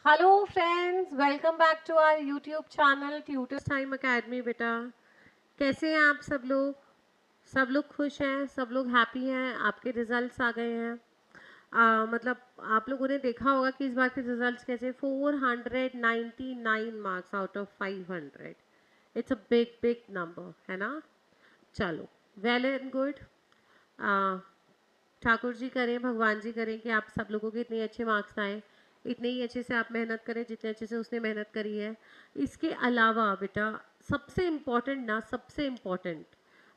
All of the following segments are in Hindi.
Hello friends, welcome back to our YouTube channel Tutors Time Academy. बेटा, कैसे हैं आप सब लोग? सब लोग खुश हैं, सब लोग हैप्पी हैं। आपके रिजल्ट्स आ गए हैं। मतलब आप लोगों ने देखा होगा कि इस बार के रिजल्ट्स कैसे 499 marks out of 500। It's a big big number, है ना? चलो, well and good. Thakur ji करें, भगवान जी करें कि आप सब लोगों के इतने अच्छे मार्क्स आए, इतने ही अच्छे से आप मेहनत करें जितने अच्छे से उसने मेहनत करी है। इसके अलावा बेटा, सबसे इम्पॉर्टेंट ना, सबसे इम्पॉर्टेंट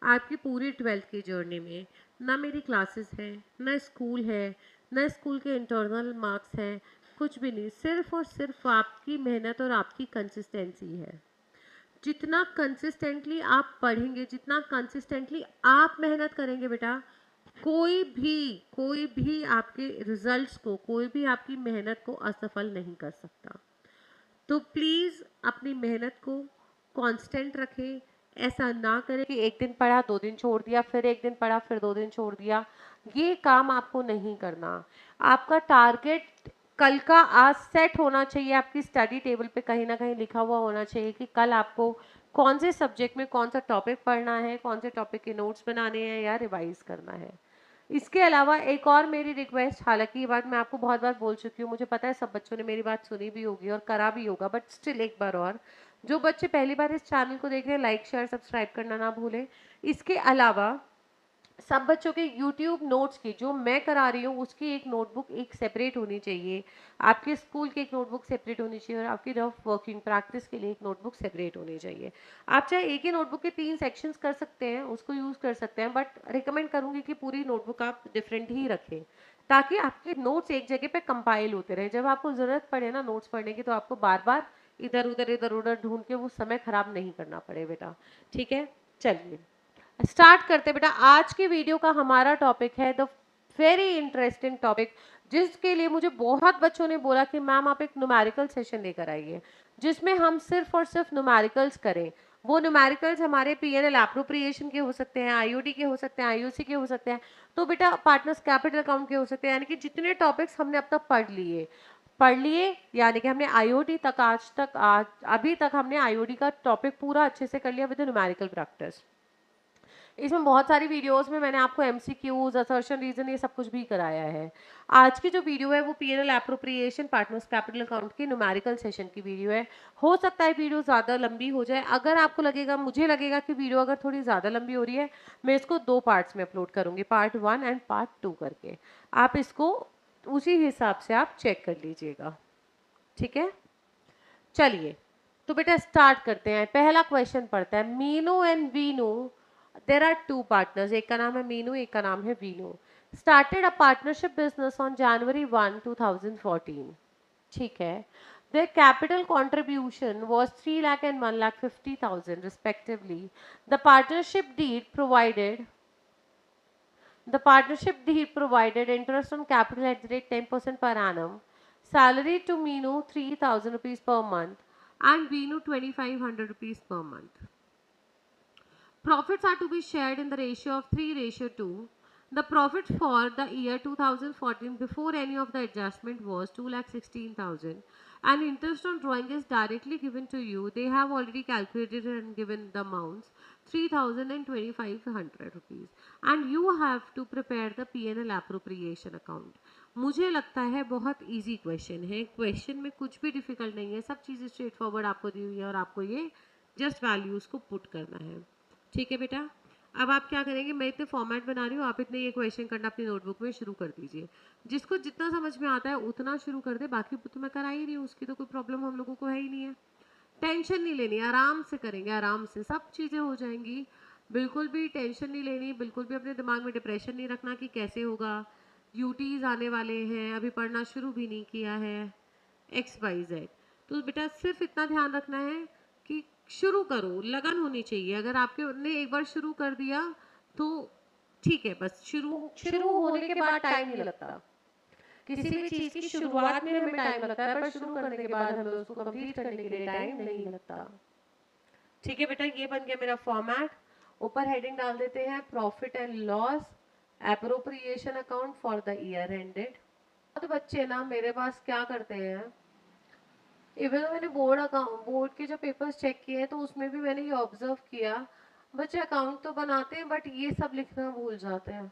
आपकी पूरी 12th की जर्नी में ना मेरी क्लासेस है, ना स्कूल है, ना स्कूल के इंटरनल मार्क्स हैं, कुछ भी नहीं। सिर्फ और सिर्फ आपकी मेहनत और आपकी कंसिस्टेंसी है। जितना कंसिस्टेंटली आप पढ़ेंगे, जितना कंसिस्टेंटली आप मेहनत करेंगे बेटा, कोई भी आपके रिजल्ट्स को, कोई भी आपकी मेहनत को असफल नहीं कर सकता। तो प्लीज़ अपनी मेहनत को कांस्टेंट रखें। ऐसा ना करें कि एक दिन पढ़ा 2 दिन छोड़ दिया, फिर एक दिन पढ़ा फिर 2 दिन छोड़ दिया। ये काम आपको नहीं करना। आपका टारगेट कल का आज सेट होना चाहिए। आपकी स्टडी टेबल पे कहीं ना कहीं लिखा हुआ होना चाहिए कि कल आपको कौन से सब्जेक्ट में कौन सा टॉपिक पढ़ना है, कौन से टॉपिक के नोट्स बनाने हैं या रिवाइज करना है। इसके अलावा एक और मेरी रिक्वेस्ट, हालांकि ये बात मैं आपको बहुत बार बोल चुकी हूँ, मुझे पता है सब बच्चों ने मेरी बात सुनी भी होगी और करा भी होगा, बट स्टिल एक बार और, जो बच्चे पहली बार इस चैनल को देख रहे हैं, लाइक शेयर सब्सक्राइब करना ना भूलें। इसके अलावा सब बच्चों के यूट्यूब नोट्स की, जो मैं करा रही हूँ उसकी एक नोटबुक एक सेपरेट होनी चाहिए। आपके स्कूल की एक नोटबुक सेपरेट होनी चाहिए और आपकी रफ वर्किंग प्रैक्टिस के लिए एक नोटबुक सेपरेट होनी चाहिए। आप चाहे एक ही नोटबुक के 3 सेक्शंस कर सकते हैं, उसको यूज़ कर सकते हैं, बट रिकमेंड करूँगी कि पूरी नोटबुक आप डिफरेंट ही रखें, ताकि आपके नोट्स एक जगह पे कंपाइल होते रहे। जब आपको ज़रूरत पड़े ना नोट्स पढ़ने की, तो आपको बार बार इधर उधर ढूंढ के वो समय खराब नहीं करना पड़े बेटा। ठीक है, चलिए स्टार्ट करते बेटा। आज की वीडियो का हमारा टॉपिक है द वेरी इंटरेस्टिंग टॉपिक, जिसके लिए मुझे बहुत बच्चों ने बोला कि मैम आप एक न्यूमेरिकल सेशन लेकर आइए, जिसमें हम सिर्फ और सिर्फ न्यूमेरिकल्स करें। वो न्यूमेरिकल्स हमारे पीएनएल एप्रोप्रिएशन के हो सकते हैं, आईओडी के हो सकते हैं, आईओसी के हो सकते हैं, तो बेटा पार्टनर्स कैपिटल अकाउंट के हो सकते हैं। यानी कि जितने टॉपिक्स हमने अब तक पढ़ लिए, यानी कि हमने आईओडी तक आज अभी तक हमने आईओडी का टॉपिक पूरा अच्छे से कर लिया विद न्यूमेरिकल प्रैक्टिस। इसमें बहुत सारी वीडियोस में मैंने आपको एमसीक्यूज, असर्शन, रीजन, ये सब कुछ भी कराया है। आज की जो वीडियो है वो PNL appropriation partners capital account की न्यूमेरिकल सेशन की वीडियो है। हो सकता है वीडियो ज़्यादा लंबी हो जाए। अगर आपको लगेगा, मुझे लगेगा कि वीडियो अगर थोड़ी ज़्यादा लंबी हो रही है, मैं इसको 2 पार्ट्स में अपलोड करूँगी, पार्ट 1 एंड पार्ट 2 करके। आप इसको उसी हिसाब से आप चेक कर लीजिएगा। ठीक है, चलिए तो बेटा स्टार्ट करते हैं। पहला क्वेश्चन पढ़ते हैं। Meenu and Veenu, there are 2 partners, एक का नाम है मीनू, एक का नाम है Veenu. Started a partnership business on January 1, 2014। ठीक है। Their capital contribution was 3 lakh and 1,50,000 respectively. The partnership deed provided the partnership deed provided interest on capital at the rate 10% per annum, salary to Meenu 3,000 rupees per month, and Veenu 2,500 rupees per month. Profits are to be shared in the ratio of 3:2. The profit for the year 2014 before any of the adjustment was 2,16,000, and interest on drawing is directly given to you. They have already calculated and given the amounts 3,000 and 2,500 rupees, and you have to prepare the P&L appropriation account. मुझे लगता है बहुत इजी क्वेश्चन है। क्वेश्चन में कुछ भी डिफिकल्ट नहीं है, सब चीज़ें स्ट्रेट फॉरवर्ड आपको दी हुई है और आपको ये जस्ट वैल्यूज़ को पुट करना है। ठीक है बेटा, अब आप क्या करेंगे, मैं इतने फॉर्मेट बना रही हूँ, आप इतने ये क्वेश्चन करना अपनी नोटबुक में शुरू कर दीजिए। जिसको जितना समझ में आता है उतना शुरू कर दे, बाकी तो मैं करा ही रही हूँ, उसकी तो कोई प्रॉब्लम हम लोगों को है ही नहीं है। टेंशन नहीं लेनी, आराम से करेंगे, आराम से सब चीज़ें हो जाएंगी। बिल्कुल भी टेंशन नहीं लेनी, बिल्कुल भी अपने दिमाग में डिप्रेशन नहीं रखना कि कैसे होगा। यूटीज आने वाले हैं, अभी पढ़ना शुरू भी नहीं किया है, XYZ। तो बेटा सिर्फ इतना ध्यान रखना है कि शुरू करो, लगन होनी चाहिए। अगर आपके ने एक बार शुरू कर दिया तो ठीक है, बस शुरू शुरू होने के बाद टाइम नहीं लगता। किसी भी चीज़ की शुरुआत में हमें टाइम लगता है, पर शुरू करने के बाद हमें उसको कंप्लीट करने के लिए टाइम नहीं लगता। ठीक है बेटा, ये बन गया मेरा फॉर्मेट। ऊपर हेडिंग डाल देते हैं profit and loss appropriation account for the year ended. तो बच्चे ना मेरे पास क्या करते हैं, इवन मैंने बोर्ड के जो पेपर्स चेक किए हैं तो उसमें भी मैंने ये ऑब्जर्व किया, बच्चे अकाउंट तो बनाते हैं बट ये सब लिखना भूल जाते हैं।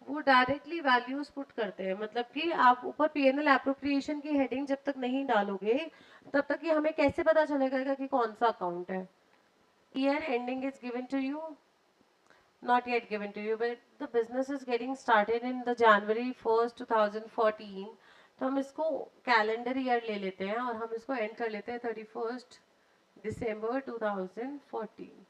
वो डायरेक्टली वैल्यूज पुट करते हैं, मतलब कि आप ऊपर पीएनएल एप्रोप्रिएशन की हेडिंग जब तक नहीं डालोगे तब तक ये हमें कैसे पता चलेगा कि कौन सा अकाउंट है। Year ending is given to you, not yet given to you, but the business is getting started in the January 1st 2014, तो हम इसको कैलेंडर ईयर ले लेते हैं और हम इसको एंड कर लेते हैं 31st December 2014.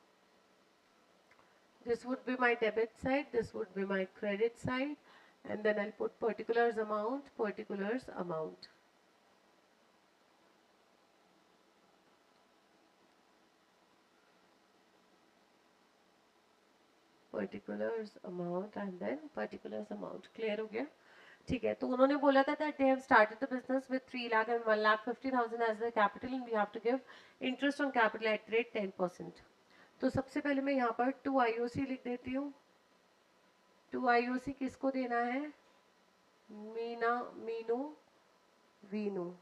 This would be my debit side, this would be my credit side, and then I'll put particulars amount, particulars amount. Particulars amount and then particulars amount. Clear हो गया? ठीक है, तो उन्होंने बोला था that they have started the business with 3 lakh and 1,50,000 as the capital and we have to give interest on capital at rate 10%. तो सबसे पहले मैं यहाँ पर 2 IOC लिख देती हूँ। 2 IOC किसको देना है? मीना, मीनू, वीनू।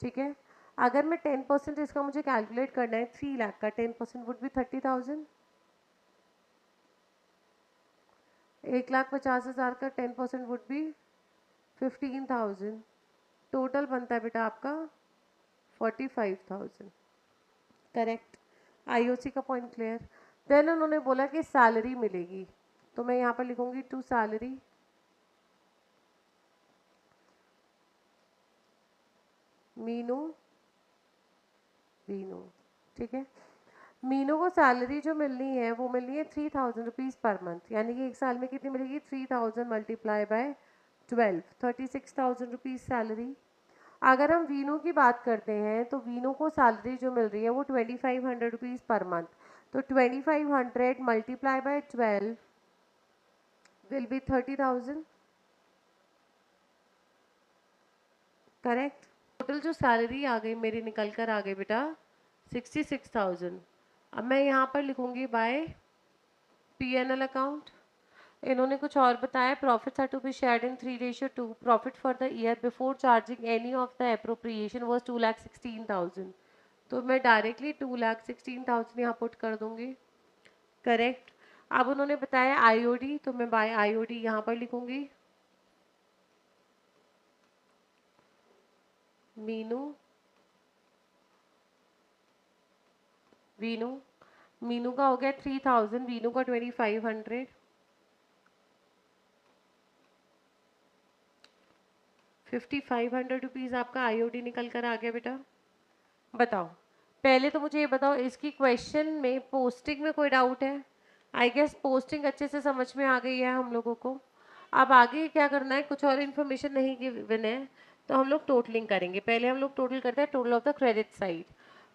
ठीक है, अगर मैं 10% इसका मुझे कैलकुलेट करना है, 3 लाख का 10% वुड बी 30,000। 1,50,000 का 10% वुड बी 15,000। टोटल बनता है बेटा आपका 45,000। करेक्ट, आईओसी का पॉइंट क्लियर। देन उन्होंने बोला कि सैलरी मिलेगी, तो मैं यहाँ पर लिखूंगी टू सैलरी, मीनू, वीनू। ठीक है, मीनू को सैलरी जो मिलनी है वो मिलनी है 3,000 रुपीज़ पर मंथ, यानी कि एक साल में कितनी मिलेगी? 3,000 मल्टीप्लाई बाय 12, 36,000 रुपीज़ सैलरी। अगर हम वीनू की बात करते हैं तो वीनू को सैलरी जो मिल रही है वो 2,500 रुपीज़ पर मंथ, तो 2,500 multiply by 12 will be 30,000। Correct, total जो सैलरी आ गई मेरी निकल कर आ गई बेटा 66,000। अब मैं यहाँ पर लिखूंगी बाय पीएनएल अकाउंट। इन्होंने कुछ और बताया, profits are to be shared in 3:2। Profit for the year before charging any of the appropriation was 2,16,000, तो मैं डायरेक्टली 2,16,000 यहाँ पुट कर दूंगी। करेक्ट, अब उन्होंने बताया आईओडी, तो मैं बाय आईओडी यहाँ पर लिखूंगी मीनू, वीनू। मीनू का हो गया 3,000, वीनू का 2,500, 5,500 रुपीज़ आपका आईओडी निकल कर आ गया बेटा। बताओ, पहले तो मुझे ये बताओ, इसकी क्वेश्चन में पोस्टिंग में कोई डाउट है? आई गेस पोस्टिंग अच्छे से समझ में आ गई है हम लोगों को। अब आगे क्या करना है, कुछ और इन्फॉर्मेशन नहीं गिवन है तो हम लोग टोटलिंग करेंगे। पहले हम लोग टोटल करते हैं, total of the credit side.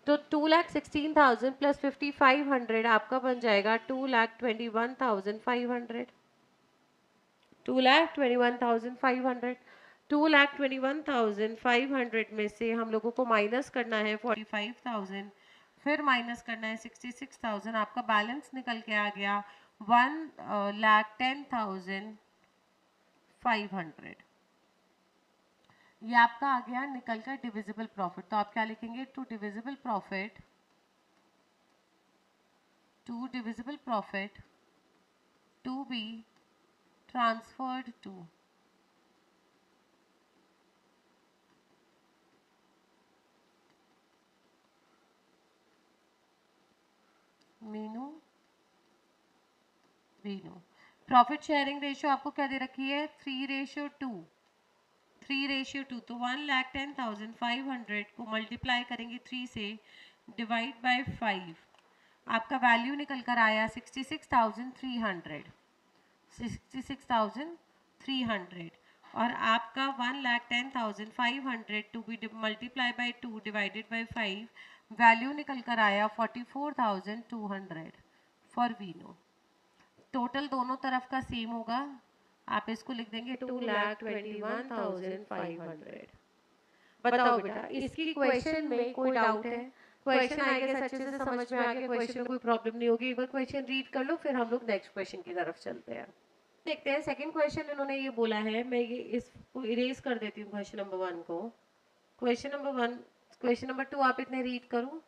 तो 2,16,000 प्लस 5,500 आपका बन जाएगा 2,21,500। 2,21,500। 2,21,500 में से हम लोगों को माइनस करना है 45,000, फिर माइनस करना है 66,000। आपका बैलेंस निकल के आ गया 1,10,500। ये आपका आ गया निकल कर डिविजिबल प्रॉफिट। तो आप क्या लिखेंगे? To divisible profit, to divisible profit to be transferred to Meenu, Veenu. Profit sharing ratio आपको क्या दे रखी है? 3:2। 3:2, तो 1,10,500 को मल्टीप्लाई करेंगे 3 से, डिवाइड बाय 5, आपका वैल्यू निकल कर आया 66,300। 66,300 और आपका 1,10,500 to be multiply by 2 divided by 5, value निकल कर आया 44,200 फॉर वीनो। टोटल दोनों तरफ का सेम होगा, आप इसको लिख देंगे 2,21,500। बताओ बेटा, इसकी क्वेश्चन में कोई डाउट है? क्वेश्चन आई गेस अच्छे से समझ में आ गया, क्वेश्चन में कोई प्रॉब्लम नहीं होगी। एक बार क्वेश्चन रीड कर लो, फिर हम लोग नेक्स्ट क्वेश्चन की तरफ चलते हैं। देखते हैं सेकंड क्वेश्चन। इन्होंने ये बोला है, मैं ये इसको इरेज कर देती हूँ क्वेश्चन नंबर 1 को। क्वेश्चन नंबर 1, क्वेश्चन नंबर 2 आप इतने रीड करो।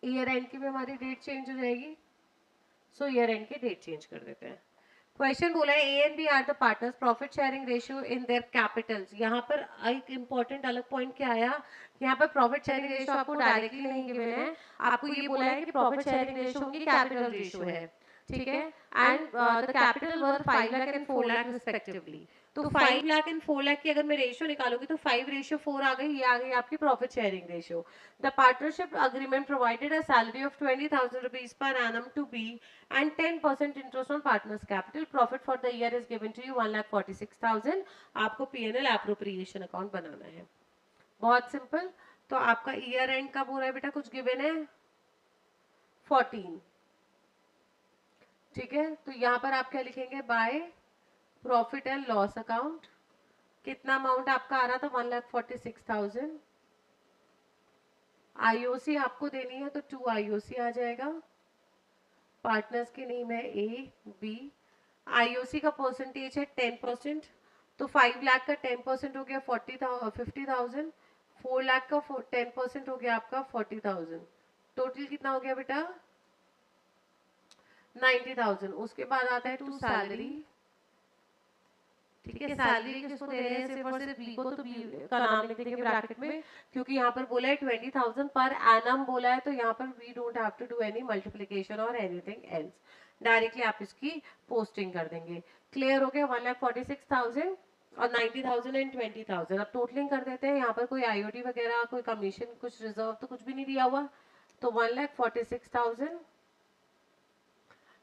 ईयर एंड की भी हमारी डेट चेंज हो जाएगी, सो ईयर एंड की डेट चेंज कर देते हैं। क्वेश्चन बोला है A and B are the partners, profit sharing ratio in their capitals. यहाँ पर एक इंपॉर्टेंट अलग पॉइंट क्या आया, यहाँ पर प्रॉफिट शेयरिंग रेशियो आपको डायरेक्टली नहीं गिवन है, आपको ये बोला है कि प्रॉफिट शेयरिंग रेशियो उनकी कैपिटल रेशियो है, ठीक है। And the capital were 5 lakh and 4 lakh respectively. तो 5 लाख एंड 4 लाख की अगर मैं रेशियो निकालूंगी तो 5:4 आ गई, ये आ गई आपकी profit sharing ratio. The partnership agreement provided a salary of 20,000 rupees per annum to be and 10% interest on partners capital. Profit for the year is given to you 1,46,000। आपको P&L appropriation account बनाना है, बहुत सिंपल। तो आपका ईयर एंड कब हो रहा है बेटा, कुछ गिवन है 14, ठीक है। तो यहाँ पर आप क्या लिखेंगे, by profit and loss account. कितना अमाउंट आपका आ रहा था, 1,46,000। आईओसी आपको देनी है तो 2 आईओसी आ जाएगा। पार्टनर्स की नेम है ए बी। आईओसी का परसेंटेज है 10%, तो 5 लाख का 10% हो गया 50,000। 4 लाख का 10% हो गया आपका 40,000। टोटल कितना हो गया बेटा, 90,000। उसके बाद आता है टू सैलरी, ठीक है। सैलरी किसको दे रहे हैं, सिर्फ और सिर्फ बी को, तो बी का नाम लिख देंगे ब्रैकेट में, क्योंकि यहाँ पर बोला है 20,000 पर एनम बोला है, तो यहाँ पर we don't have to do any multiplication और एनीथिंग एल्स, डायरेक्टली आप इसकी पोस्टिंग कर देंगे। क्लियर हो गया, 1,46,000 और 90,000 एंड 20,000। अब टोटलिंग कर देते हैं। यहाँ पर कोई आईओडी वगैरह, कोई कमीशन, कुछ रिजर्व तो कुछ भी नहीं दिया हुआ, तो 1,46,000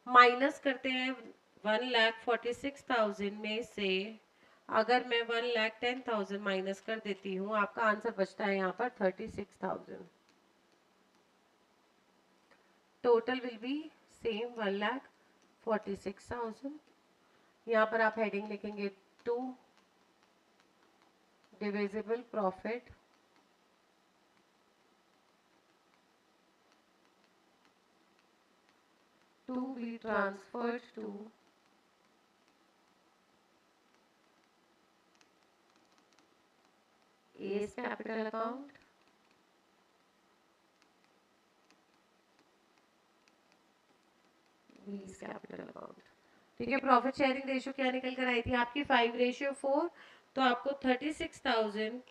माइनस करते हैं 1,46,000 में से अगर मैं 1,10,000 माइनस कर देती हूँ, आपका आंसर बचता है यहाँ पर 36,000। Total will be same 1,46,000। यहाँ पर आप हेडिंग लिखेंगे 2 divisible profit to be transferred to A's capital account, B's capital account, ठीक है। प्रॉफिट शेयरिंग रेशियो क्या निकल कर आई थी आपकी, 5:4। तो आपको 36,000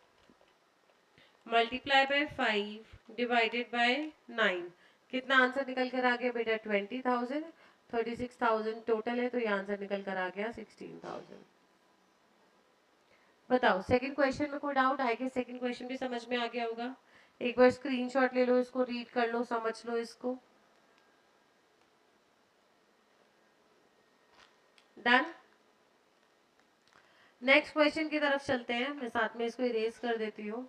मल्टीप्लाई बाय 5 डिवाइडेड बाय 9, कितना आंसर निकल कर आ गया बेटा, 20,000। 36,000 टोटल है, तो ये आंसर निकल कर आ गया 16,000। बताओ सेकंड क्वेश्चन में कोई डाउट है कि, सेकंड क्वेश्चन भी समझ में आ गया होगा। एक बार स्क्रीनशॉट ले लो, इसको रीड कर लो, समझ लो इसको। डन। नेक्स्ट क्वेश्चन की तरफ चलते हैं, मैं साथ में इसको इरेज कर देती हूँ।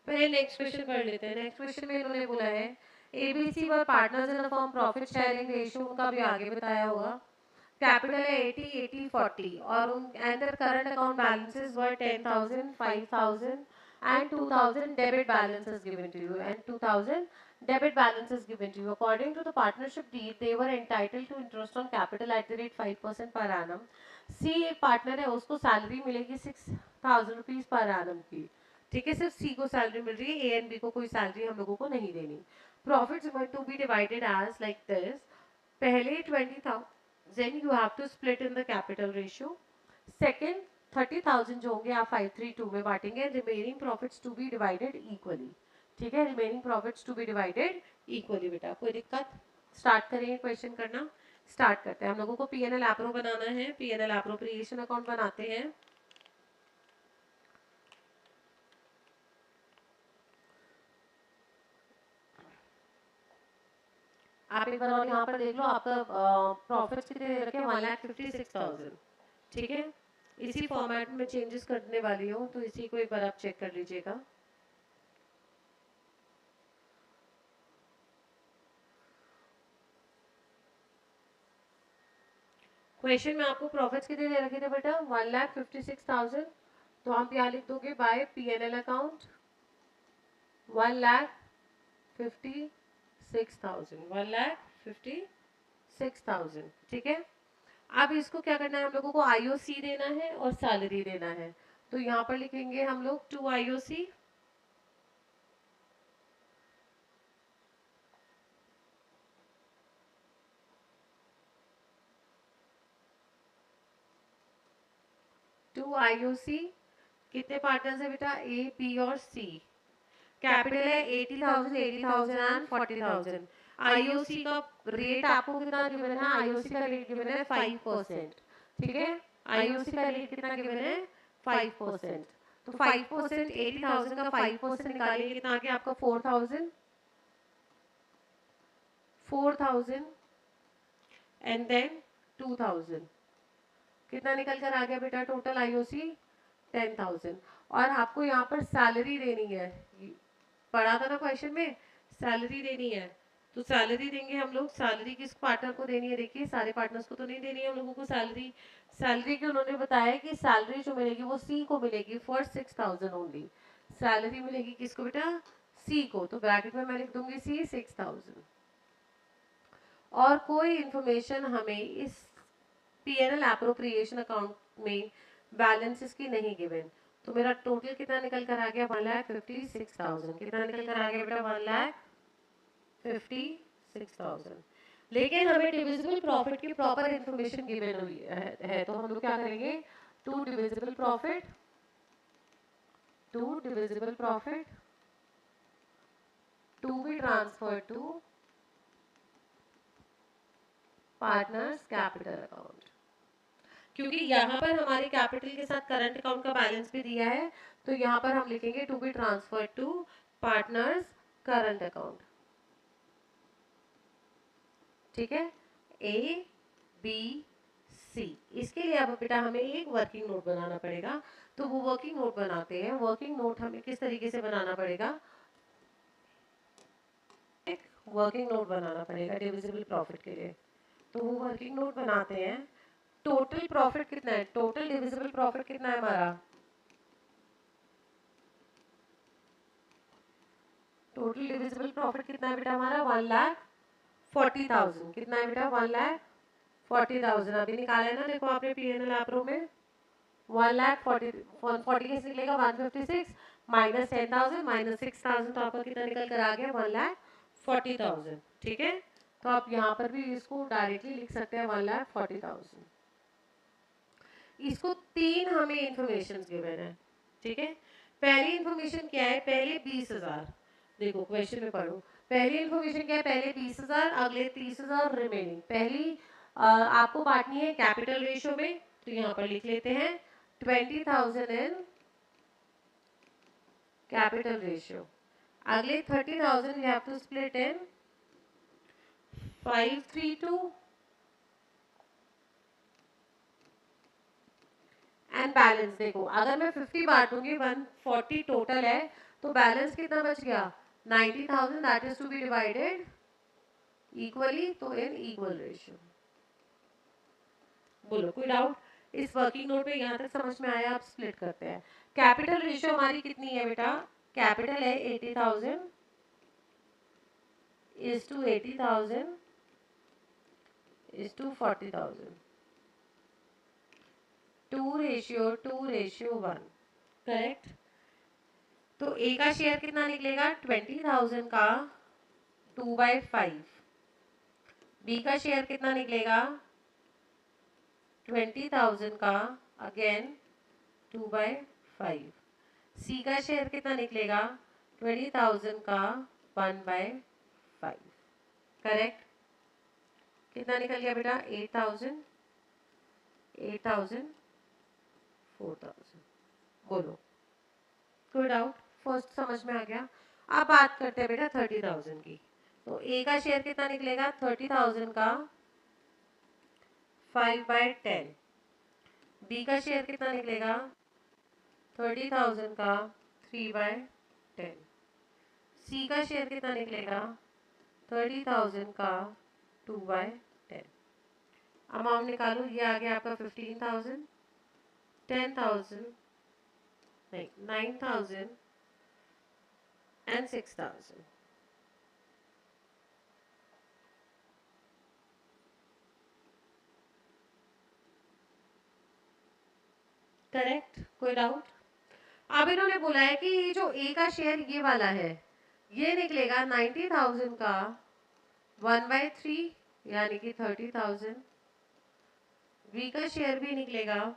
पहले नेक्स्ट क्वेश्चन कर लेते हैं। नेक्स्ट क्वेश्चन में इन्होंने बोला है ABC were partners in a firm, profit sharing ratio उनका भी आगे बताया होगा। कैपिटल है 80 80 40 और उन and their current account balances were 10,000 5,000 and 2,000 debit balance is given to you and 2,000 debit balance is given to you. According to the partnership deed, they were entitled to interest on capital at the rate 5% per annum. सी एक पार्टनर है, उसको सैलरी मिलेगी 6,000 रुपीज पर एनम की, ठीक है। सिर्फ सी को सैलरी मिल रही है, ए एंड बी को कोई सैलरी हम लोगों को नहीं देनी। Profits going to be divided as like this, पहले 20,000 you have to split in the capital ratio. Second 30,000 जो होंगे आप 532 में बांटेंगे, remaining profits to be divided equally, ठीक है। Remaining profits to be divided equally. बेटा कोई दिक्कत, स्टार्ट करेंगे क्वेश्चन करना, स्टार्ट करते हैं। हम लोगों को पीएनएल एप्रो बनाना है, पीएनएल एप्रोप्रिएशन अकाउंट बनाते हैं। आप एक बार और यहाँ पर देख लो, आपका प्रॉफिट्स कितने दे रखे हैं, 1,56,000, ठीक है। इसी फॉर्मेट में चेंजेस करने वाली हूँ, तो इसी को एक बार आप चेक कर लीजिएगा। क्वेश्चन में आपको प्रॉफिट्स कितने दे रखे थे बेटा, 1,56,000, तो आप यहाँ लिख दोगे बाय पीएनएल अकाउंट 1,56,000, 1,56,000, ठीक है। अब इसको क्या करना है, हम लोगों को आईओसी देना है और सैलरी देना है। तो यहाँ पर लिखेंगे हम लोग 2 आईओसी, कितने पार्टनर्स है बेटा, ए बी और सी। कैपिटल है 80,000, 80,000 एंड 40,000। आईओसी का रेट आपको कितना गिवन है, आईओसी का रेट गिवन है 5%, ठीक है। आईओसी का रेट कितना गिवन है, 5%। तो 5%, 80,000 का 5% निकालिए, कितना आ गया आपका, 4,000, 4,000 एंड देन 2,000। कितना निकल कर आ गया बेटा टोटल आईओसी, 10,000। और आपको यहाँ पर सैलरी देनी है, पढ़ा था ना क्वेश्चन में, सैलरी देनी है। तो सैलरी देंगे हम लोग, सैलरी किस पार्टनर को देनी है, देखिए सारे पार्टनर्स को तो नहीं देनी है हम लोगों को सैलरी। सैलरी की उन्होंने बताया कि सैलरी जो मिलेगी वो सी को मिलेगी फॉर 6,000 ओनली। सैलरी मिलेगी किसको बेटा, सी को। तो ब्रैकेट में मैं लिख दूंगी सी 6,000। और कोई इंफॉर्मेशन हमें इस पीएनएल एप्रोप्रिएशन अकाउंट में बैलेंसेस की नहीं गिवन। तो मेरा टोटल कितना निकल कर आ गया, 1,56,000। कितना निकल कर आ गया बेटा, 1,56,000। लेकिन हमें डिविजिबल प्रॉफिट की प्रॉपर इंफॉर्मेशन गिवन हुई है। तो हम लोग क्या करेंगे, to divisible profit to be transfer to partners capital account. क्योंकि यहाँ पर हमारे कैपिटल के साथ करंट अकाउंट का बैलेंस भी दिया है, तो यहाँ पर हम लिखेंगे to be transfer to partners current account, ठीक है। A B C. इसके लिए अब बेटा हमें एक वर्किंग नोट बनाना पड़ेगा। तो वो वर्किंग नोट बनाते हैं। वर्किंग नोट हमें किस तरीके से बनाना पड़ेगा, एक वर्किंग नोट बनाना पड़ेगा डिविजिबल प्रॉफिट के लिए। तो वो वर्किंग नोट बनाते हैं। टोटल प्रॉफिट कितना है, टोटल डिविजिबल प्रॉफिट कितना है हमारा, टोटल डिविजिबल प्रॉफिट कितना है बेटा हमारा, 1,40,000। कितना है बेटा, 1,40,000। अभी निकाला है ना, देखो आपने पीएनएल एप्रो में। 1,40,000 कैसे निकलेगा, 156 माइनस 10,000 माइनस 6,000, तो आपका कितना निकल कर आ गया, 1,40,000, ठीक है। तो आप यहाँ पर भी इसको डायरेक्टली लिख सकते हैं 1,40,000। इसको तीन हमें इंफॉर्मेशन गिवन है, ठीक है। पहली इंफॉर्मेशन क्या है, पहले 20,000। देखो क्वेश्चन में पढ़ो, पहली इंफॉर्मेशन क्या है, पहले 20,000, अगले 30,000 रिमेनिंग। पहली आपको बांटनी है कैपिटल रेशियो में, तो यहाँ पर लिख लेते हैं 20,000 इन कैपिटल रेशियो। अगले 30,000 we have to split in 532 and balance. देखो अगर मैं 50 बांटूंगी, 140 टोटल है, तो बैलेंस कितना बच गया, 90,000, that is to be divided equally, तो इन इक्वल रेशियो। बोलो कोई डाउट, इस वर्किंग नोट में यहाँ तक समझ में आया, आप स्प्लिट करते हैं। कैपिटल रेशियो हमारी कितनी है बेटा, कैपिटल है 80,000 is to 80,000 is to 40,000, 2:1, correct. तो ए का शेयर कितना निकलेगा, 20,000 का 2/5। बी का शेयर कितना निकलेगा, 20,000 का अगेन 2/5। सी का शेयर कितना निकलेगा, 20,000 का 1/5, करेक्ट। कितना निकल गया बेटा, 8,000, 8,000, 4,000। बोलो कोई डाउट, फर्स्ट समझ में आ गया। अब बात करते हैं बेटा 30,000 की। तो ए का शेयर कितना निकलेगा, 30,000 का 5/10। बी का शेयर कितना निकलेगा, 30,000 का 3/10। सी का शेयर कितना निकलेगा, 30,000 का 2/10। अमाउंट निकालो, ये आ गया आपका 15,000, 10,000, नहीं 9,000, and 6,000. करेक्ट, कोई डाउट? अब इन्होंने बोला है कि ये जो ए का शेयर ये वाला है, ये निकलेगा 90,000 का 1/3 यानी कि 30,000। बी का शेयर भी निकलेगा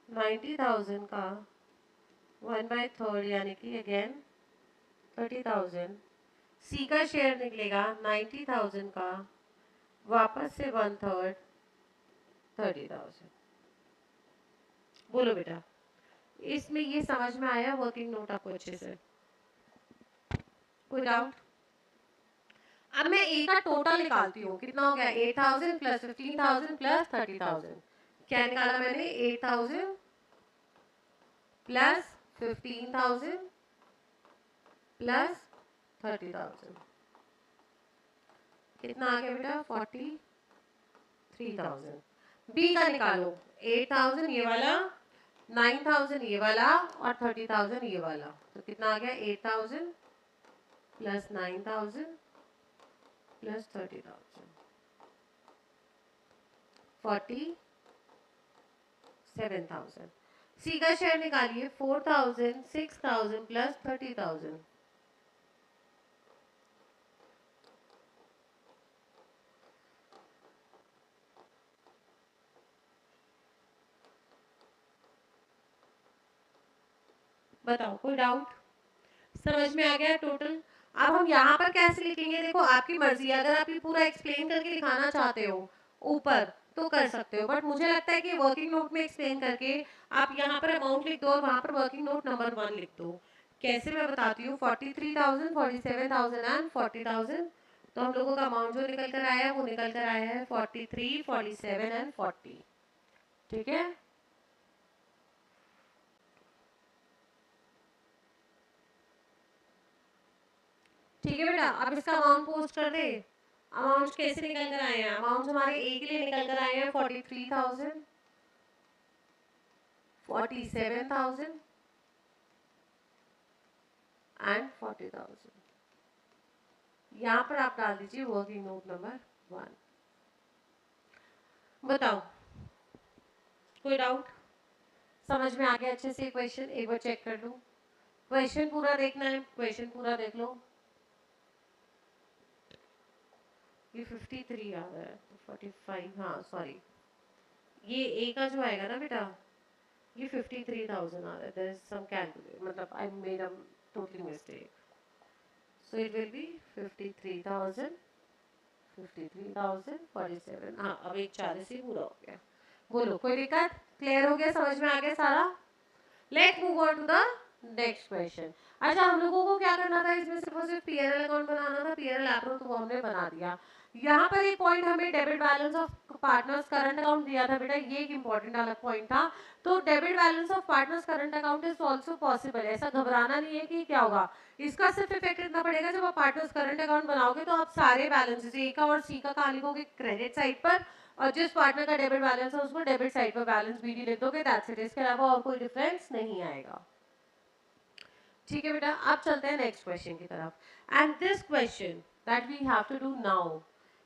90,000 का 1/3 यानी कि अगेन 30,000। सी का शेयर निकलेगा 90,000 का वापस से 1/3 30,000। बोलो बेटा, इसमें ये समझ में आया वर्किंग नोट आपको अच्छे से? कोई डाउट? अब मैं ए का टोटल निकालती हूँ, कितना हो गया? 8,000 प्लस 15,000 प्लस 30,000। क्या निकाला मैंने? 8,000 प्लस 15,000 प्लस 30,000। कितना आ गया बेटा? 43,000। बी का निकालो, 8,000 ये वाला, 9,000 ये वाला और 30,000 ये वाला। तो कितना आ गया? 8,000 प्लस 9,000 प्लस 30,000, 47,000। सी का शेयर निकालिए, 4,000 6,000 प्लस 30,000। बताओ, कोई डाउट? समझ में आ गया टोटल? अब हम यहाँ पर कैसे लिखेंगे? देखो आपकी मर्जी है, अगर आप ये पूरा एक्सप्लेन करके दिखाना चाहते हो ऊपर तो कर सकते हो, बट मुझे लगता है कि वर्किंग नोट में एक्सप्लेन करके आप यहाँ पर अमाउंट लिख दो और वहाँ पर वर्किंग नोट नंबर 1 लिख दो। कैसे मैं बताती हूँ। 43,000 47,000 एंड 40,000। तो हम लोगों का अमाउंट जो निकल कर आया है वो निकल कर आया है 43 47 एंड 40। ठीक है, ठीक है बेटा। अब इसका अमाउंट पोस्ट कर दे। अमाउंट कैसे निकल कर आए हैं? अमाउंट हमारे ए के लिए निकल कर आए हैं 43,000 47,000 एंड 40,000। यहाँ पर आप डाल दीजिए वर्किंग नोट नंबर 1। बताओ, कोई डाउट? समझ में आ गया अच्छे से क्वेश्चन? एक बार चेक कर लो। क्वेश्चन पूरा देखना है, क्वेश्चन पूरा देख लो। ये 53 आ रहा है, 45, हाँ सॉरी, ये ए का जो आएगा ना बेटा, ये 53,000 आ रहा है। देयर इज सम कैलकुलेट, मतलब I made a totally mistake. So it will be 53,000 53,000 47। हाँ, अब एक 40 ही पूरा हो गया। बोलो, कोई दिक्कत? क्लियर हो गया? समझ में आ गया सारा? Let's move on to the next question. अच्छा, हम लोगों को क्या करना था इसमें? सिर्फ और सिर्फ पीएनएल अकाउंट बनाना था। पीएनएल एप्रो तो वो हमने बना दिया। यहाँ पर एक पॉइंट हमें debit balance of partners current account दिया था बेटा, ये एक इंपॉर्टेंट अलग पॉइंट था। तो debit balance of partners current account is also possible. ऐसा घबराना नहीं है कि क्या होगा। इसका सिर्फ इफेक्ट इतना पड़ेगा, जब आप पार्टनर्स करंट अकाउंट बनाओगे तो आप सारे बैलेंसेस ए का और सी का कहाँ लिखोगे? क्रेडिट साइड पर, और जिस पार्टनर का डेबिट बैलेंस है उसको डेबिट साइड पर बैलेंस बीडी लिख दोगे। दैट्स इट, इसके अलावा और कोई डिफरेंस नहीं आएगा। ठीक है बेटा, अब चलते हैं नेक्स्ट क्वेश्चन की तरफ। And this question that we have to do now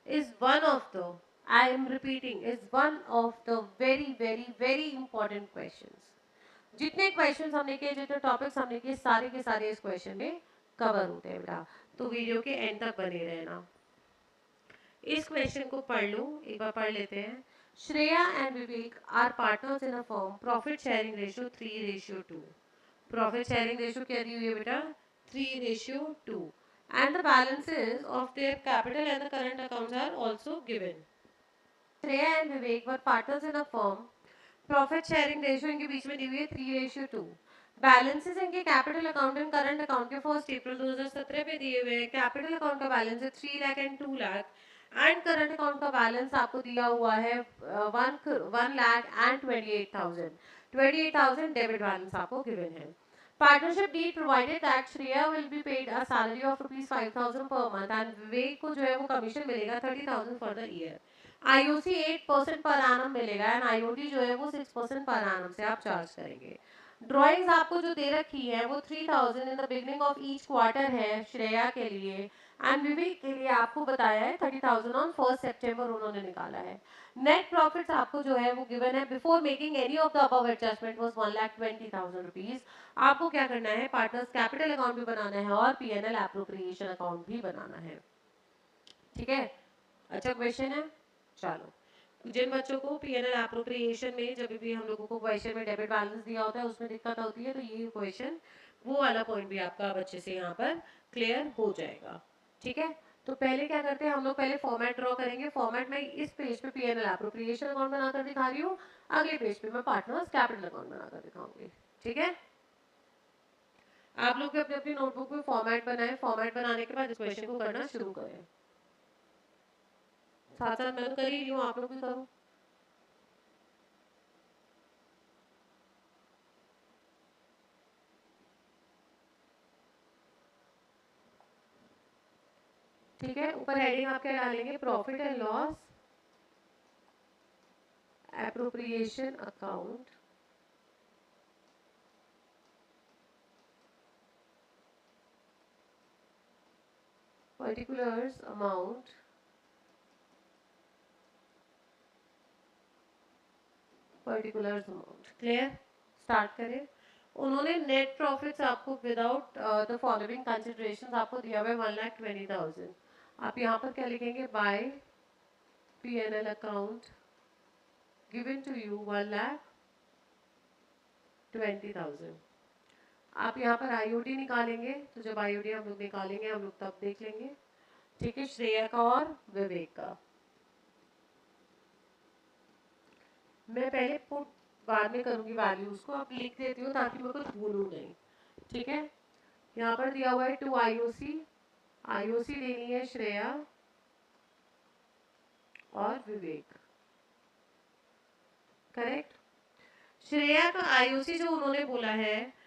is one of the, I am repeating, is one of the very very very important questions. जितने क्वेश्चंस हमने किए, जितने टॉपिक्स हमने किए, सारे के सारे इस क्वेश्चन में कवर होते हैं बेटा। तो वीडियो के एंड तक बने रहना। इस क्वेश्चन को पढ़ लो, एक बार पढ़ लेते हैं। Shreya and Vivek are partners in a firm, profit sharing ratio 3:2। प्रॉफिट शेयरिंग रेशियो क्या दी हुई है बेटा? 3:2। And the balances of their capital and the current accounts are also given. Shreya and Vivek were partners in a firm, profit sharing ratio इनके बीच में दी हुई है 3:2। बैलेंसेस इनके capital account and current account के 1 अप्रैल 2017 पे दिए हुए हैं। कैपिटल अकाउंट का बैलेंस है 3 lakh and 2 lakh, and current account का बैलेंस आपको दिया हुआ है 1 लाख एंड 28,000 डेबिट बैलेंस आपको गिवन है। Partnership deed provided that Shreya will be paid a salary of rupees 5,000 per month and विवेक को जो है वो कमीशन मिलेगा 30,000 for the year। IOC 8% पर annum मिलेगा एंड IOT जो है वो 6% पर annum से आप चार्ज करेंगे। ड्राइंग्स आपको जो दे रखी है वो 3000 in the beginning of each quarter है श्रेया के लिए, एंड विवेक के लिए आपको बताया है 30,000 ऑन 1 सितंबर उन्होंने निकाला है। नेट प्रॉफिट्स आपको जो है वो गिवन है before making any of the above adjustment was 1,20,000 rupees. आपको क्या करना है, पार्टनर्स कैपिटल अकाउंट भी बनाना है और पीएनएल एप्रोप्रिएशन अकाउंट भी बनाना है। ठीक है, अच्छा क्वेश्चन है। चलो, जिन बच्चों को पीएनएल एप्रोप्रिएशन में जब भी हम लोगों को क्वेश्चन में डेबिट बैलेंस दिया होता है उसमें दिक्कत होती है, तो ये क्वेश्चन वो वाला पॉइंट भी आपका बच्चे से यहाँ पर क्लियर हो जाएगा। ठीक है, तो पहले क्या करते हैं हम लोग, पहले फॉर्मेट ड्रॉ करेंगे। फॉर्मेट में इस पेज पे पीएनएल एप्रोप्रिएशन अकाउंट बनाकर दिखा रही हूँ, अगले पेज पे मैं पार्टनर्स कैपिटल अकाउंट बनाकर दिखाऊंगी। ठीक है, आप लोग अपने अपनी नोटबुक में फॉर्मेट बनाए, फॉर्मेट बनाने के बाद इस क्वेश्चन को करना शुरू करें। साथ साथ मैं तो कर ही रही हूँ, आप लोग भी करो। ठीक है, ऊपर हेडिंग आप क्या डालेंगे, profit and loss appropriation account, particulars amount, particulars amount. Clear, start करें। उन्होंने नेट प्रॉफिट्स आपको विदाउट द फॉलोइंग कंसिडरेशंस आपको दिया हुआ है 1,20,000। आप यहाँ पर क्या लिखेंगे, by PNL account given to you 1,20,000। आप यहाँ पर आईओडी निकालेंगे, तो जब आईओडी हम लोग निकालेंगे हम लोग तब देख लेंगे। ठीक है, श्रेया का और विवेक का। मैं पहले पुट बाद में करूंगी वैल्यूज को, अब लिख देती हूँ ताकि मैं कुछ भूलूं नहीं। ठीक है, यहाँ पर दिया हुआ है 2 आईओसी, आईओसी देनी है श्रेया और विवेक। करेक्ट, श्रेया का आईओसी जो उन्होंने बोला है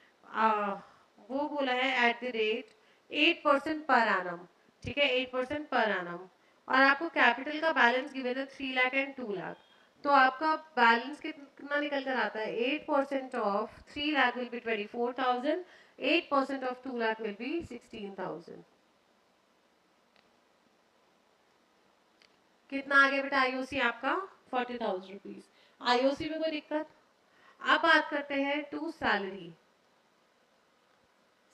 वो बोला है @8% पर एनम। ठीक है, 8% पर एनम। और आपको कैपिटल का बैलेंस गिवन है 3 लाख एंड 2 लाख। तो आपका बैलेंस कितना निकल कर आता है, 8% of 3 lakh will be 24,000, 8% of 2 lakh will be 16,000। कितना आ गया बेटा आईओसी आपका, 40,000 रुपीज। आईओसी में कोई दिक्कत। अब बात करते हैं टू सैलरी।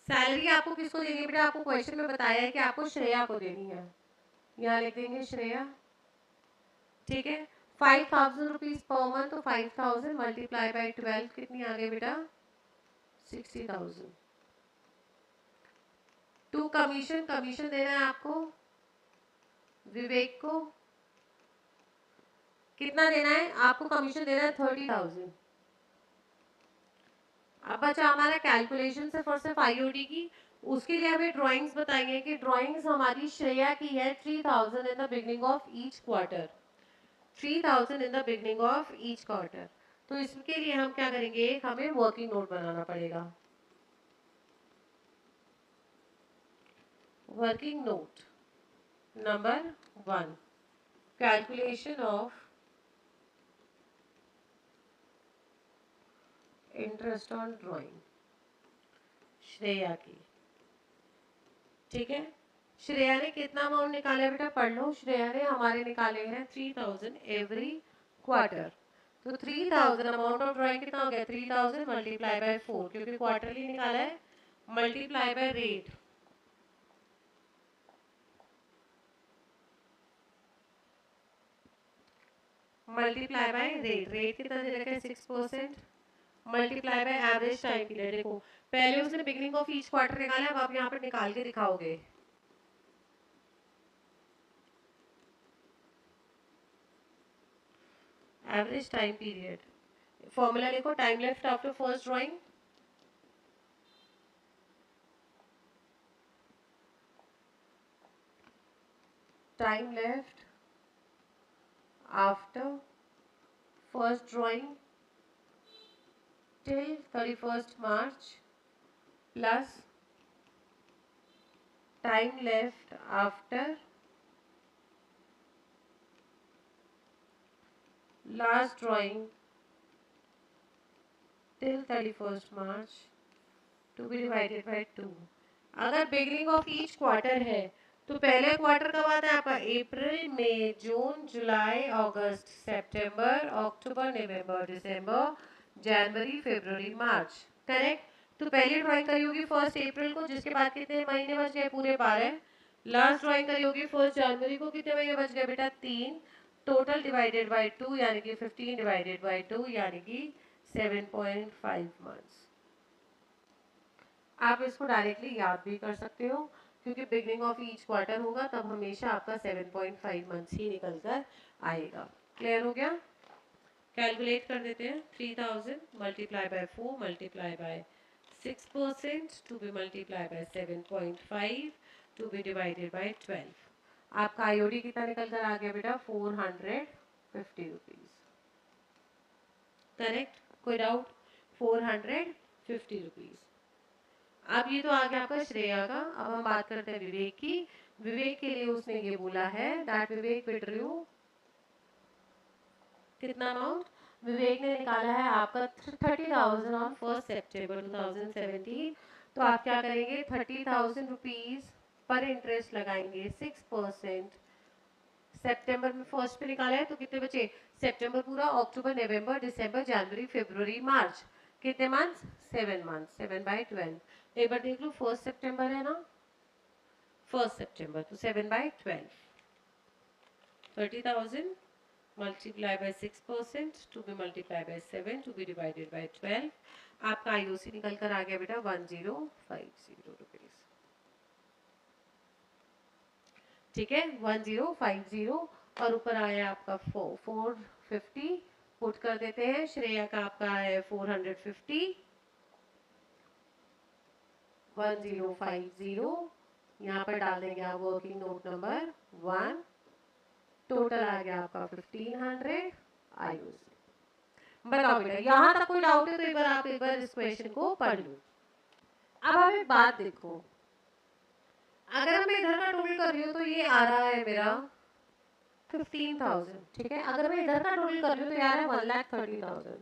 सैलरी आपको किसको देनी है बेटा, आपको क्वेश्चन में बताया है कि आपको श्रेया को देनी है, यहाँ लिख देंगे श्रेया। ठीक है, 5,000 रुपीज पर मंथ, तो 5,000 मल्टीप्लाई बाई 12 कितनी आ गई बेटा, 60,000। टू कमीशन, कमीशन देना है आपको विवेक को, कितना देना है आपको, कमीशन देना है 30,000। अब बचा हमारा कैलकुलेशन सिर्फ आईओडी की। उसके लिए हमें ड्राइंग्स बताएंगे कि ड्राइंग्स हमारी श्रेया की है 3,000 in the beginning of each quarter, 3,000 in the beginning of each quarter. तो इसके लिए हम क्या करेंगे, हमें वर्किंग नोट बनाना पड़ेगा। Working note number 1, calculation of interest on drawing Shreya की। ठीक है, श्रेया ने कितना अमाउंट निकाला है बेटा, पढ़ लो। श्रेया ने हमारे निकाले हैं 3,000 एवरी क्वार्टर। तो 3,000 अमाउंट ऑफ ड्राइंग कितना हो गया, 3,000 मल्टीप्लाई बाय 4, क्योंकि क्वार्टरली निकाला है, multiply by rate. Multiply by rate, rate कितना दे रखा है 6%, multiply by average time period. देखो पहले उसने बिगनिंग ऑफ ईच क्वार्टर निकाला है, अब आप यहाँ पर निकाल के दिखाओगे। एवरेज टाइम पीरियड, फॉर्मूला लिखो, time left after first drawing, time left after first drawing till 31st March plus time left after last drawing till 31st March to be divided by 2। अगर बिगनिंग ऑफ ईच क्वार्टर है तो पहले क्वार्टर कब आता है आपका? अप्रैल, मई, जून, जुलाई, अगस्त, सितंबर, अक्टूबर, नवंबर, दिसंबर, जनवरी, फरवरी, मार्च। करेक्ट। तो पहली ड्राइंग करी होगी 1 अप्रैल को, जिसके बाद कितने महीने बच गए? पूरे 12। लास्ट ड्राइंग करी होगी 1 जनवरी को, कितने महीने बच गए बेटा? 3। टोटल डिवाइडेड बाय 2 यानी कि 15 डिवाइडेड बाय 2 यानी कि 7.5 मंथ्स। आप इसको डायरेक्टली याद भी कर सकते हो, क्योंकि बिगनिंग ऑफ ईच क्वार्टर होगा तब हमेशा आपका 7.5 मंथ्स ही निकल कर आएगा। क्लियर हो गया? कैलकुलेट कर देते हैं। 3000 multiply by 4 multiply by 6% to be multiply by 7.5 to be divided by 12। आपका आईओडी कितना निकल कर आ गया बेटा? 450 रुपीज। करेक्ट? कोई डाउट? 450 रुपीज। अब ये तो आ गया आपका श्रेया का। अब हम बात करते हैं विवेक की। विवेक के लिए उसने ये बोला है दैट विवेक विड्रू कितना अमाउंट? विवेक ने निकाला है आपका 30,000 ऑन 1 सितंबर 2017। तो आप क्या करेंगे? 30,000 रुपीज पर इंटरेस्ट लगाएंगे 6%। सितंबर में फर्स्ट पे निकाला है तो कितने बचे? सितंबर पूरा, अक्टूबर, नवंबर, दिसंबर, जनवरी, फरवरी, मार्च। कितने मंथ्स? 7 मंथ्स। 7/12। एक बार देख लो, 1 सितंबर है ना? 1 सितंबर तो 7/12। 30,000 multiply by 6% to be multiply by 7 to be divided by 12। आपका आईओसी निकल कर आ गया बेटा 1050 रुपीज। ठीक है, 1050 और ऊपर आया आपका 450। पुट कर देते हैं। श्रेया का आपका है 450 1050। यहाँ पर डाल देंगे आप वर्किंग नोट नंबर 1। टोटल आ गया आपका 1500 आईओसी। बताओ बेटा, यहाँ तक कोई डाउट है तो एक बार इस क्वेश्चन को पढ़ लो। अब आप एक बात देखो, अगर मैं इधर का टोटल कर रही हूँ तो ये आ रहा है मेरा 15,000। ठीक है, अगर मैं इधर का टोटल कर रही हूँ तो यार है 1,30,000।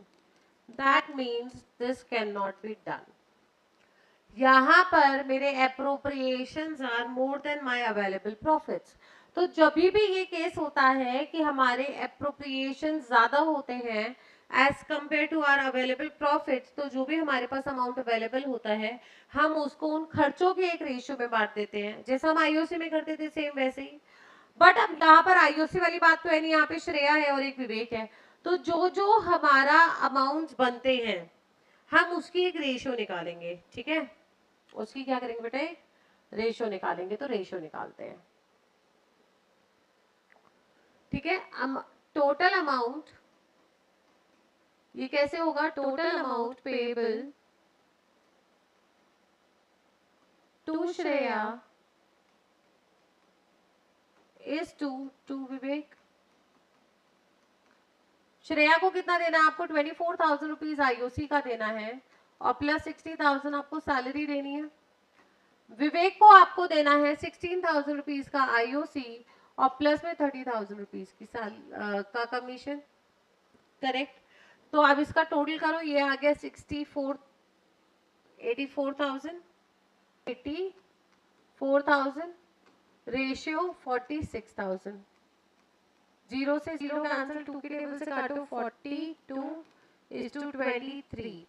That means this can not be done. यहाँ पर मेरे appropriations are more than my available profits. तो जब भी ये केस होता है कि हमारे अप्रोप्रिएशंस ज्यादा होते हैं as compare to our available profits, तो जो भी हमारे पास अमाउंट अवेलेबल होता है हम उसको उन खर्चों के एक रेशियो में बांट देते हैं, जैसा हम आईओसी में करते थे सेम वैसे ही। बट अब यहाँ पर आईओसी वाली बात तो है नहीं, यहाँ पे श्रेया है और एक विवेक है। तो जो जो हमारा अमाउंट बनते हैं हम उसकी एक रेशियो निकालेंगे। ठीक है, उसकी क्या करेंगे बेटे? रेशियो निकालेंगे। तो रेशियो निकालते हैं। ठीक है, टोटल अमाउंट ये कैसे होगा? Total amount payable to Shreya is to Vivek. Shreya को कितना देना है आपको? 24,000 रुपीज आईओसी का देना है और प्लस 60,000 आपको सैलरी देनी है। विवेक को आपको देना है 16,000 रुपीज का आईओसी और प्लस में 30,000 रुपीज की का कमीशन। करेक्ट। तो अब इसका टोटल करो, ये आ गया 84,000 84,000 रेशियो 46,000। जीरो से जीरो का आंसर 2 के टेबल से काटो, 42:23।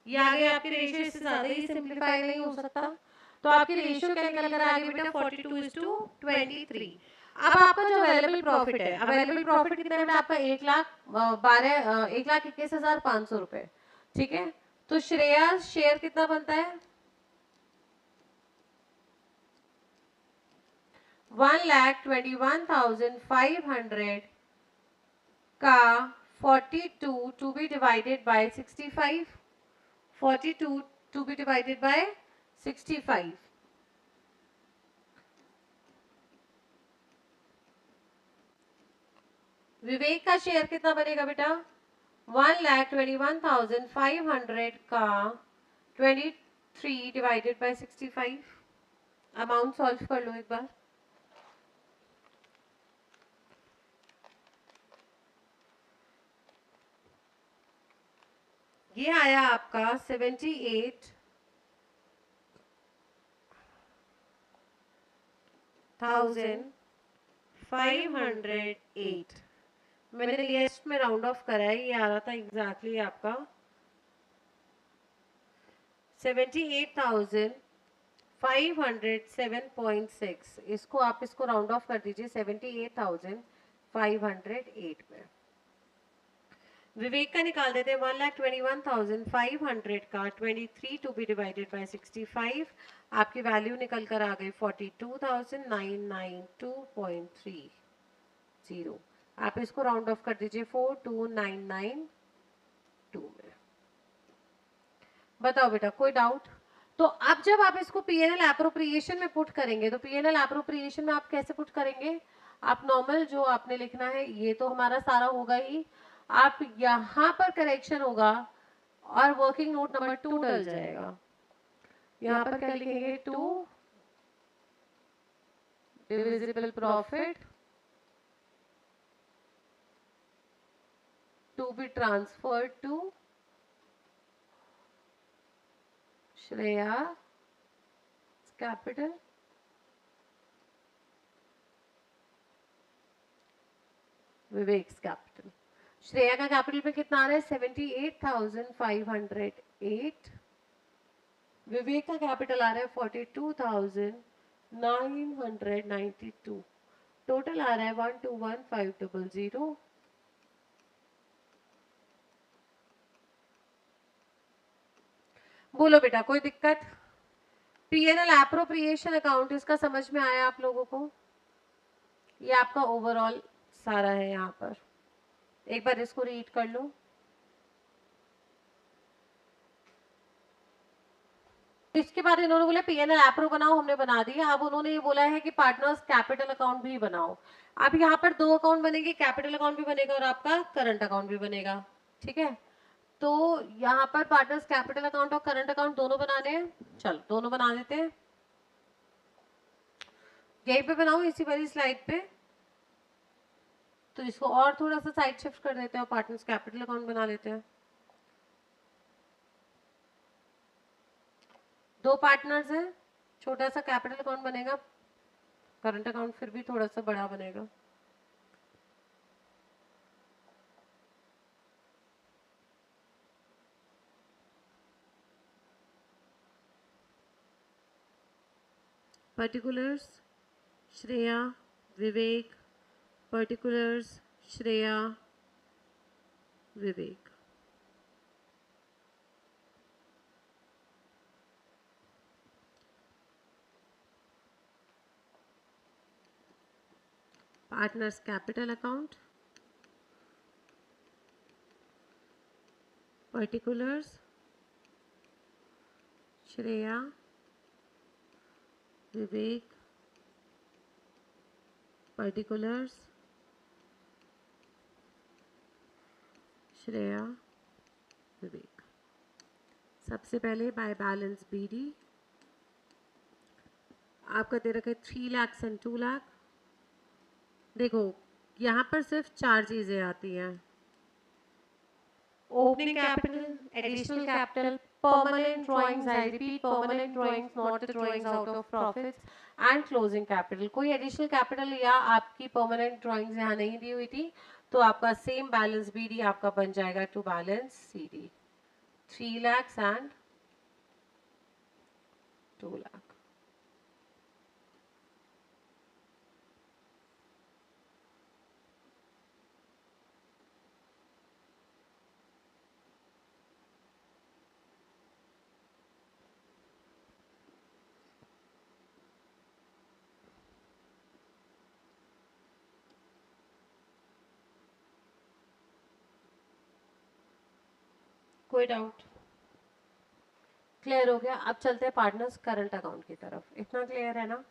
ये आ गया आपके रेशियो, इससे ज्यादा ही सिंप्लीफाई नहीं हो सकता। तो आपकी रेशियो क्या निकल कर आ गई बेटा? 42:23। अब आपका जो अवेलेबल प्रॉफिट है, अवेलेबल प्रॉफिट कितना है बेटा आपका? 1,21,500 रुपए। ठीक है, तो श्रेया शेयर कितना बनता है? 1,21,500 का 42 to be divided by 65। 42 to be divided by 65। Vivek का शेयर कितना बनेगा बेटा? 1,21,500 का 23 डिवाइडेड बाय 65। अमाउंट सॉल्व कर लो एक बार। ये आया आपका 78,508। मैंने लिस्ट में राउंड ऑफ करा है, ये आ रहा था एग्जैक्टली आपका 78,507.6। इसको आप इसको राउंड ऑफ कर दीजिए 78,508 में। विवेक का निकाल देते हैं 1,21,500 का 23 टू बी डिवाइडेड बाय 65। आपकी वैल्यू निकल कर आ गई 42,992.30। आप इसको राउंड ऑफ कर दीजिए 42,992 में। बताओ बेटा कोई डाउट? तो अब जब आप इसको पीएनएल एप्रोप्रिएशन में पुट करेंगे तो पीएनएल एप्रोप्रिएशन में आप कैसे पुट करेंगे? आप नॉर्मल जो आपने लिखना है ये तो हमारा सारा होगा ही, आप यहाँ पर करेक्शन होगा और वर्किंग नोट नंबर 2 डल जाएगा। यहाँ पर क्या लिखेंगे? 2 divisible profit to be transferred to Shreya capital Vivek's capital. श्रेया का कैपिटल पे कितना आ रहा है? 78,508। विवेक का कैपिटल आ रहा है 42,992। टोटल आ रहा है 121,500। बोलो बेटा कोई दिक्कत? पीएनएल एप्रोप्रिएशन अकाउंट इसका समझ में आया आप लोगों को? ये आपका ओवरऑल सारा है। यहाँ पर एक बार इसको रीड कर लो। इसके बाद इन्होंने बोला पीएनएल एप्रो बनाओ, हमने बना दिया। अब उन्होंने ये बोला है कि पार्टनर्स कैपिटल अकाउंट भी बनाओ। अब यहाँ पर दो अकाउंट बनेंगे, कैपिटल अकाउंट भी बनेगा और आपका करंट अकाउंट भी बनेगा। ठीक है, तो यहाँ पर पार्टनर्स कैपिटल अकाउंट और करंट अकाउंट दोनों बनाने हैं। चलो दोनों बना देते हैं। यहीं पे बनाओ इसी वाली स्लाइड पे। तो इसको और थोड़ा सा साइड शिफ्ट कर देते हैं और पार्टनर्स कैपिटल अकाउंट बना लेते हैं। दो पार्टनर्स हैं, छोटा सा कैपिटल अकाउंट बनेगा, करंट अकाउंट फिर भी थोड़ा सा बड़ा बनेगा। Particulars Shreya Vivek, particulars Shreya Vivek. Partners capital account, particulars Shreya Vivek, particulars Shreya Vivek. सबसे पहले बाय बैलेंस बीडी आपका दे रखा है 3 लाख एंड 2 लाख। देखो यहाँ पर सिर्फ 4 चीजें आती हैं: opening capital, additional capital, permanent drawings, I repeat, permanent drawings, not the drawings out of profits, and closing capital. कोई additional capital या आपकी permanent drawings यहाँ नहीं दी हुई थी, तो आपका same balance BD आपका बन जाएगा to balance CD 3 lakhs and 2 lakh। कोई डाउट? क्लियर हो गया? अब चलते हैं पार्टनर्स करंट अकाउंट की तरफ। इतना क्लियर है ना?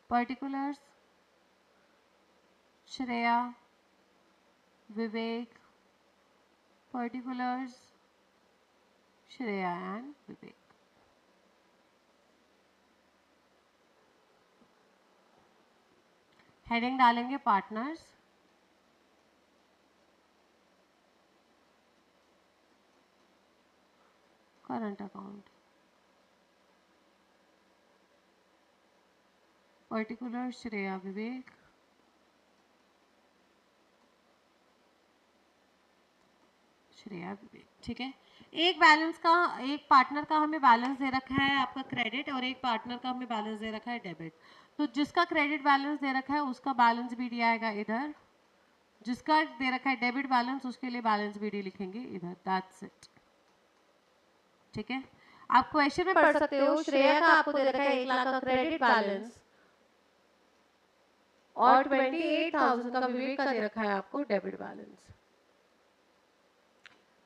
Particulars Shreya Vivek, particulars Shreya and Vivek. Heading डालेंगे partners, current account, particular Shreya Vivek, Shreya Vivek, ठीक है। एक बैलेंस का, एक पार्टनर का हमें बैलेंस दे रखा है आपका क्रेडिट, और एक पार्टनर का हमें बैलेंस दे रखा है डेबिट। तो जिसका क्रेडिट बैलेंस दे रखा है उसका बैलेंस भी डी आएगा इधर, जिसका दे रखा है डेबिट बैलेंस उसके लिए बैलेंस भी डी लिखेंगे इधर। दैट्स इट, ठीक है। आप क्वेश्चन में पढ़ सकते हो, श्रेया का आपको दे रखा है 1 लाख का क्रेडिट बैलेंस और 28,000 का विवेक का दे रखा है आपको डेबिट बैलेंस।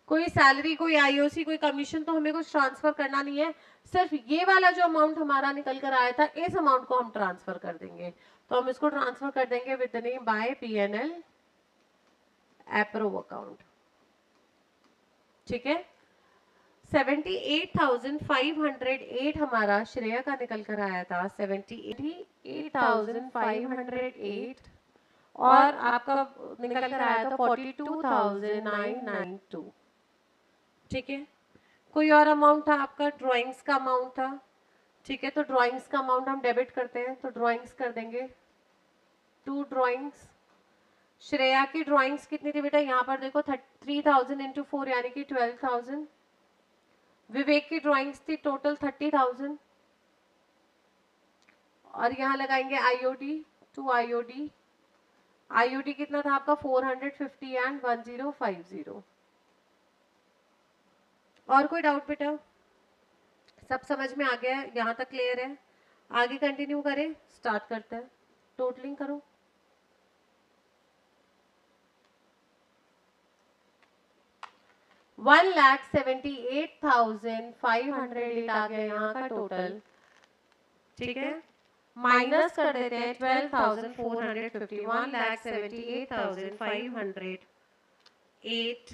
कोई सैलरी, कोई आईओसी, कोई कमीशन तो हमें कुछ ट्रांसफर करना नहीं है, सिर्फ ये वाला जो अमाउंट हमारा निकल कर आया था इस अमाउंट को हम ट्रांसफर कर देंगे। तो हम इसको ट्रांसफर कर देंगे with the name by PNL approve account, ठीक है। 78,508 हमारा श्रेया का निकल कर आया था, 78,508, और आपका निकल कर आया था 42,992, ठीक है। कोई और अमाउंट था आपका, ड्राइंग्स का अमाउंट था, ठीक है। तो ड्राइंग्स का अमाउंट हम डेबिट करते हैं, तो ड्राइंग्स कर देंगे 2 ड्राइंग्स। श्रेया की ड्राइंग्स कितनी थी बेटा, यहाँ पर देखो 3,000 इंटू 4 यानी कि 12,000। विवेक की ड्राइंग्स थी टोटल 30,000, और यहाँ लगाएंगे आईओडी, 2 आईओडी। आईओडी कितना था आपका 450 एंड 1050। और कोई डाउट बेटा, सब समझ में आ गया है, यहाँ तक क्लियर है। आगे कंटिन्यू करें, स्टार्ट करते हैं, टोटलिंग करो। $1,78,508 आ गया यहाँ का टोटल, ठीक है। माइनस कर देते हैं 12,450, 1,78,508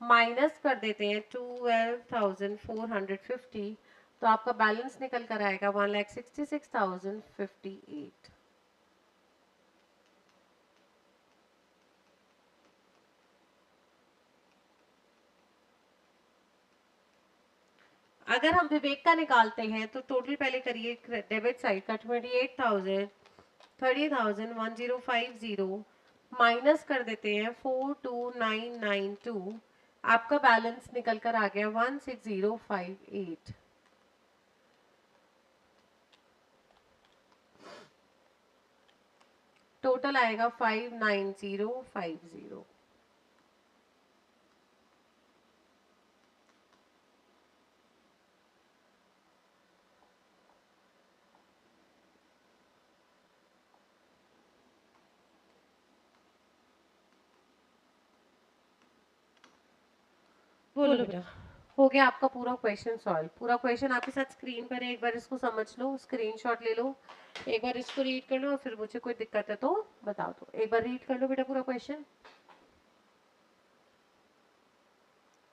माइनस कर देते हैं 12,450, तो आपका बैलेंस निकल कर आएगा 1,66,058। अगर हम विवेक का निकालते हैं तो टोटल पहले करिए डेबिट साइड का 28,000, 30,000, 1050 माइनस कर देते हैं 42,992, आपका बैलेंस निकल कर आ गया 16058। टोटल आएगा 59050। बोलो बेटा, हो गया आपका पूरा क्वेश्चन सॉल्व। पूरा क्वेश्चन आपके साथ स्क्रीन पर है, एक बार इसको समझ लो, स्क्रीनशॉट ले लो, एक बार इसको रीड कर लो, और फिर मुझे कोई दिक्कत है तो बता दो। एक बार रीड कर लो बेटा पूरा क्वेश्चन।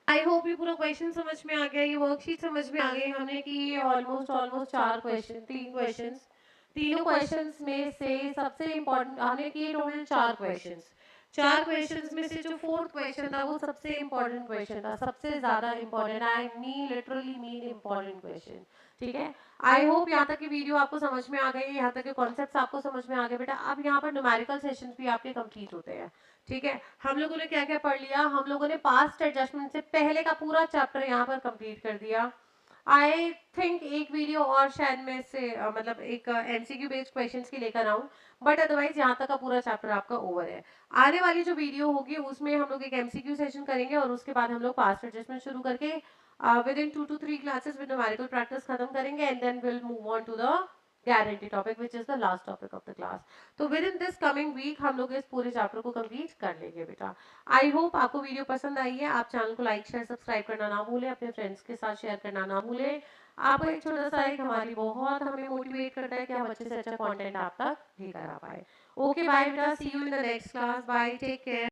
आई होप ये पूरा क्वेश्चन समझ में आ गया, ये वर्कशीट समझ में आ गई हमने कि ये ऑलमोस्ट 4 क्वेश्चन, 3 क्वेश्चंस, तीनों क्वेश्चंस में से सबसे इम्पोर्टेंट हमने किए टोटल 4 क्वेश्चंस। 4 क्वेश्चंस में से जो 4th क्वेश्चन था वो सबसे इम्पोर्टेंट क्वेश्चन था, सबसे ज्यादा important, I mean literally mean important question, ठीक है। आई होप यहाँ तक की वीडियो आपको समझ में आ गई, यहाँ तक के कॉन्सेप्ट्स आपको समझ में आ गए बेटा। अब यहाँ पर न्यूमेरिकल सेशंस भी आपके कंप्लीट होते हैं, ठीक है। हम लोगों ने क्या क्या पढ़ लिया, हम लोगों ने पास्ट एडजस्टमेंट से पहले का पूरा चैप्टर यहाँ पर कंप्लीट कर दिया। आई थिंक एक वीडियो और शायद मैं इससे मतलब एक एमसीक्यू बेस्ड क्वेश्चंस की लेकर आऊं, बट अदरवाइज यहाँ तक का पूरा चैप्टर आपका ओवर है। आने वाली जो वीडियो होगी उसमें हम लोग एक एमसीक्यू सेशन करेंगे, और उसके बाद हम लोग पास्ट एडजस्टमेंट शुरू करके within 2 to 3 classes with numerical practice खत्म करेंगे, and then will move on to the guarantee topic which is the last topic of the class. तो within this coming week हम लोग इस पूरे चैप्टर को कंप्लीट कर लेंगे बेटा। आई होप आपको वीडियो पसंद आई है। आप चैनल को लाइक शेयर सब्सक्राइब करना ना भूलें, अपने फ्रेंड्स के साथ शेयर करना ना भूलें। आपको एक छोटा सा एक हमारी बहुत हमें मोटिवेट करता है कि हम अच्छे से अच्छा कंटेंट आप तक लेकर आ पाए। ओके बाय बेटा, see you in the next class, bye, take care.